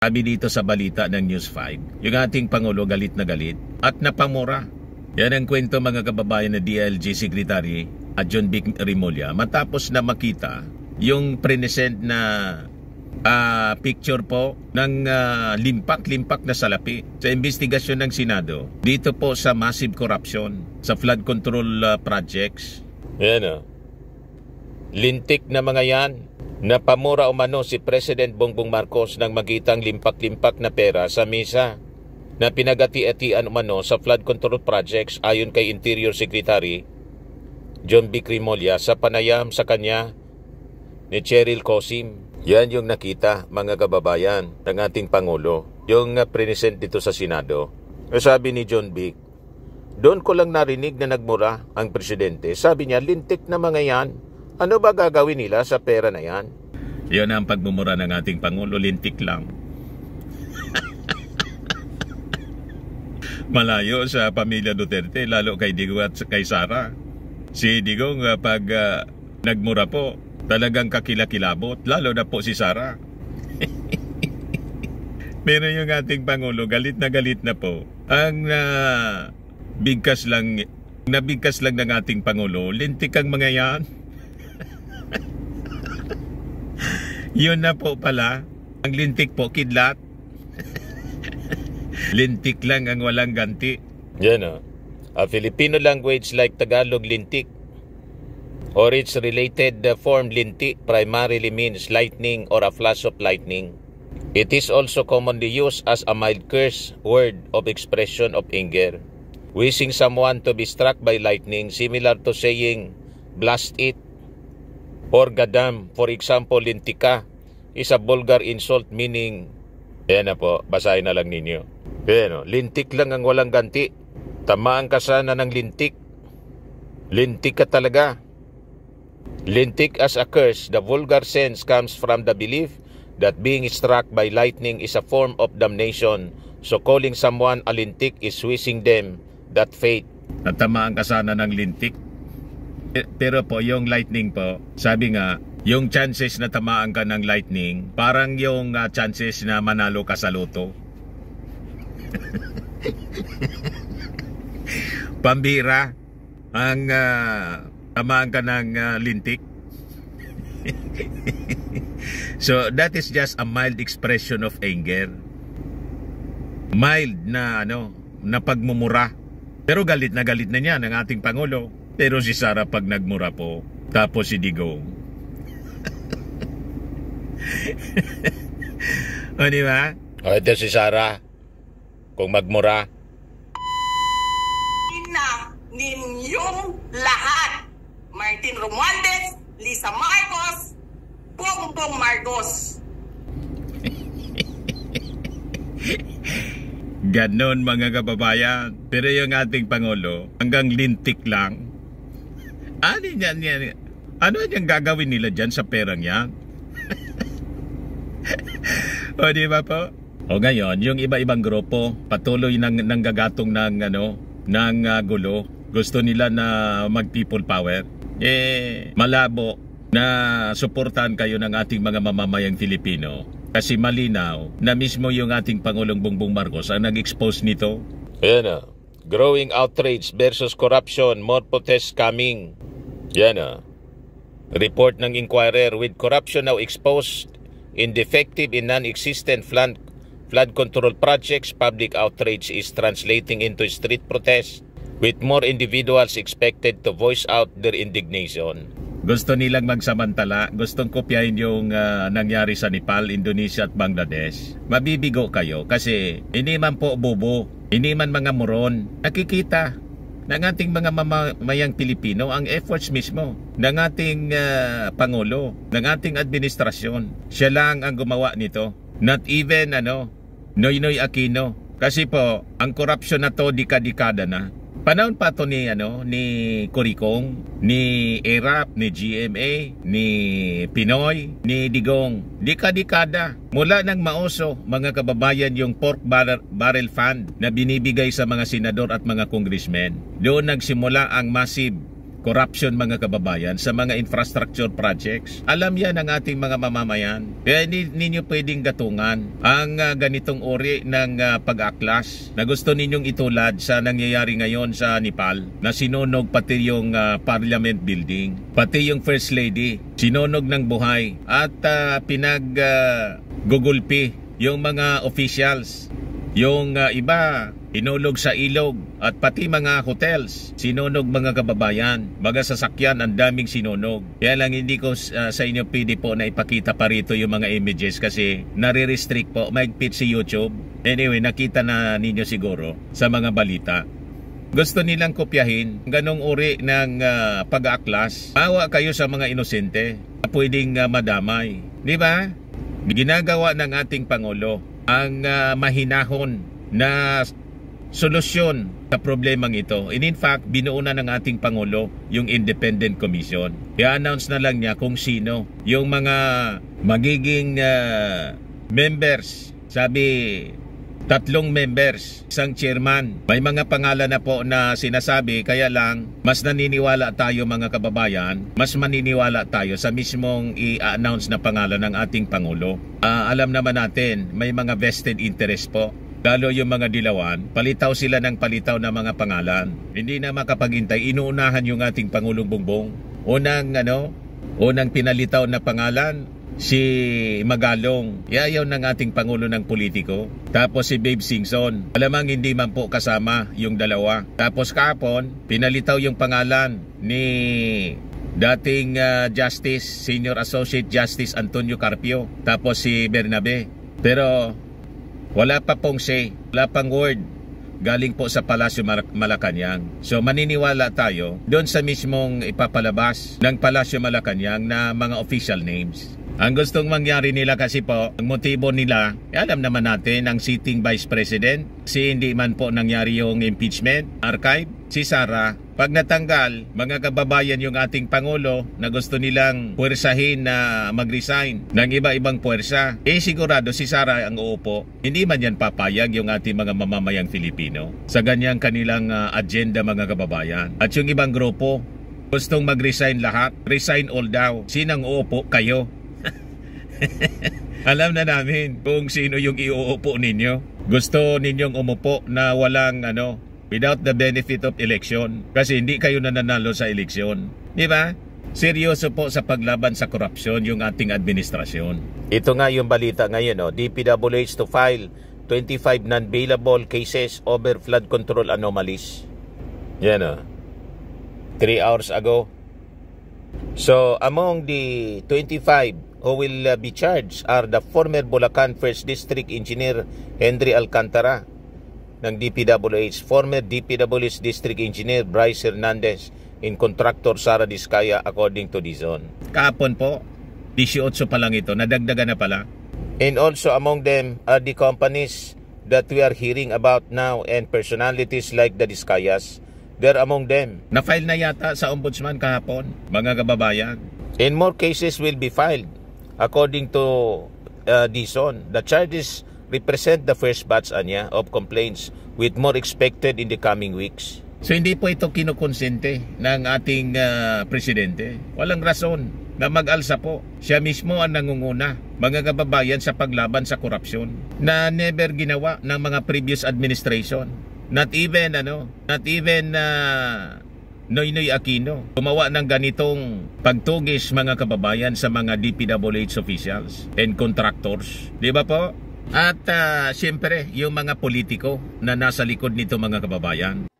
Sabi dito sa balita ng News 5, yung ating Pangulo galit na galit at napamura. Yan ang kwento mga kababayan na DILG Secretary at John Vic Remulla matapos na makita yung present na picture po ng limpak-limpak na salapi sa investigasyon ng Senado dito po sa massive corruption sa flood control projects. Yan lintik na mga yan. Napamura umano si President Bongbong Marcos nang makitang limpak-limpak na pera sa misa na pinagati-atian umano sa flood control projects ayon kay Interior Secretary John Vic Remulla sa panayam sa kanya ni Cheryl Cosim. Yan yung nakita mga kababayan ng ating Pangulo, yung present dito sa Senado. Sabi ni John Vic, doon ko lang narinig na nagmura ang presidente. Sabi niya, lintik na mga yan. Ano ba gagawin nila sa pera na yan? Yan ang pagmumura ng ating Pangulo, lintik lang. Malayo sa pamilya Duterte, lalo kay Digong at kay Sara. Si Digong pag nagmura po, talagang kakilakilabot, lalo na po si Sara. Pero yung ating Pangulo, galit na po. Ang bigkas lang ng ating Pangulo, lintik ang mga yan. Yun na po pala, ang lintik po, kidlat. Lintik lang ang walang ganti. Yan a Filipino language like Tagalog lintik or its related form lintik primarily means lightning or a flash of lightning. It is also commonly used as a mild curse word of expression of anger. Wishing someone to be struck by lightning, similar to saying blast it or gadam. For example, lintika is a vulgar insult meaning, ayan na po, basahin na lang ninyo. Ayan, lintik lang ang walang ganti. Tamaan ka sana ng lintik. Lintik ka talaga. Lintik as a curse, the vulgar sense comes from the belief that being struck by lightning is a form of damnation. So calling someone a lintik is wishing them that fate. Natamaan ka sana ng lintik. Pero po, yung lightning po, sabi nga, yung chances na tamaan ka ng lightning, parang yung chances na manalo ka sa loto. Pambira ang tamaan ka ng lintik. So that is just a mild expression of anger. Mild na na pagmumura. Pero galit na niya ng ating Pangulo. Pero si Sara pag nagmura po, tapos si Digong. O diba? O ito si Sara, kung magmura. Na ninyong lahat, Martin Romualdez, Lisa Marcos, Bongbong Marcos. Ganon mga kababayan. Pero yung ating Pangulo, hanggang lintik lang. Ano yan? Ano yung gagawin nila dyan sa perang yan? O di ba po? O ngayon, yung iba-ibang grupo, patuloy nang gagatong ng gulo. Gusto nila na mag-people power. Malabo na suportahan kayo ng ating mga mamamayang Filipino. Kasi malinaw na mismo yung ating Pangulong Bongbong Marcos ang nag-expose nito. Ayan growing outrage versus corruption, more protests coming. Yan report ng Inquirer, with corruption now exposed in defective and non-existent flood control projects, public outrage is translating into street protests with more individuals expected to voice out their indignation. Gusto nilang magsamantala, gustong kopyahin yung nangyari sa Nepal, Indonesia at Bangladesh. Mabibigo kayo kasi hindi man po bobo, hindi man mga moron. Nakikita ng ating mga mamamayang Pilipino ang efforts mismo ng ating Pangulo, ng ating administrasyon. Siya lang ang gumawa nito. Not even Noynoy Aquino. Kasi po, ang korupsyon na to dekada na. Panahon pa to ni Coricong, ni ERAP, ni GMA, ni Pinoy, ni Digong. Dekada. Mula nang mauso, mga kababayan, yung pork barrel fund na binibigay sa mga senador at mga congressmen. Doon nagsimula ang massive corruption mga kababayan sa mga infrastructure projects. Alam yan ng ating mga mamamayan. Kaya hindi ninyo pwedeng gatungan ang ganitong uri ng pag-aklas na gusto ninyong itulad sa nangyayari ngayon sa Nepal na sinunog pati yung parliament building, pati yung first lady, sinunog ng buhay at pinag-gugulpi yung mga officials. Yung iba, inulog sa ilog at pati mga hotels, sinunog mga kababayan, mga sasakyan, ang daming sinunog. Kaya lang hindi ko sa inyo pwede po na ipakita pa rito yung mga images kasi nare-restrict po, mahigpit si YouTube. Anyway, nakita na ninyo siguro sa mga balita. Gusto nilang kopyahin ganong uri ng pag-aaklas. Awa kayo sa mga inosente na pwedeng madamay. Di ba? Ginagawa ng ating Pangulo ang mahinahon na solusyon sa problemang ito. And in fact, binuo na ng ating Pangulo yung Independent Commission. I-announce na lang niya kung sino yung mga magiging members. Sabi, 3 members, isang chairman. May mga pangalan na po na sinasabi, kaya lang mas naniniwala tayo mga kababayan, mas maniniwala tayo sa mismong i-announce na pangalan ng ating Pangulo. Alam naman natin, may mga vested interest po. Lalo yung mga dilawan, palitaw sila ng palitaw na mga pangalan. Hindi na makapaghintay, inuunahan yung ating Pangulong Bongbong. Unang pinalitaw na pangalan, si Magalong, yayaw ng ating Pangulo ng politiko. Tapos si Babe Singson, alamang hindi man po kasama yung dalawa. Tapos kahapon, pinalitaw yung pangalan ni dating Justice, Senior Associate Justice Antonio Carpio. Tapos si Bernabe. Pero wala pa pong say, wala pang word galing po sa Palasyo Malacanang. So maniniwala tayo doon sa mismong ipapalabas ng Palasyo Malacanang na mga official names. Ang gustong mangyari nila kasi po, ang motibo nila, alam naman natin, ang sitting Vice President, hindi man po nangyari yung impeachment, archive, si Sara, pag natanggal, mga kababayan yung ating Pangulo na gusto nilang puwersahin na mag-resign ng iba-ibang puwersa, sigurado si Sara ang uupo. Hindi man yan papayag yung ating mga mamamayang Filipino sa ganyang kanilang agenda mga kababayan. At yung ibang grupo, gustong mag-resign lahat, resign all daw. Sinang uupo? Kayo. Alam na namin kung sino yung iuupo ninyo. Gusto ninyong umupo na walang without the benefit of election kasi hindi kayo nananalo sa eleksyon. Di ba? Seryoso po sa paglaban sa korupsyon yung ating administrasyon. Ito nga yung balita ngayon, DPWH to file 25 non-bailable cases over flood control anomalies. Yan 3 hours ago. So among the 25 who will be charged are the former Bulacan 1st District Engineer Henry Alcantara ng DPWH, former DPWH District Engineer Bryce Hernandez, and contractor Sara Diskaya according to Dizon. Kahapon po, 18 pa lang ito, nadagdagan na pala. And also among them are the companies that we are hearing about now and personalities like the Diskayas. They're among them. Na-file na yata sa ombudsman kahapon, mga kababayan. And more cases will be filed. According to Dizon, the charges represent the first batch of complaints with more expected in the coming weeks. So hindi po ito kinukonsente ng ating presidente. Walang rason na mag-alsa po. Siya mismo ang nangunguna, mga kababayan, sa paglaban sa korupsyon na never ginawa ng mga previous administration. Not even Noynoy Aquino gumawa ng ganitong pagtugis mga kababayan sa mga DPWH officials and contractors. Di ba po? At siyempre yung mga politiko na nasa likod nito mga kababayan.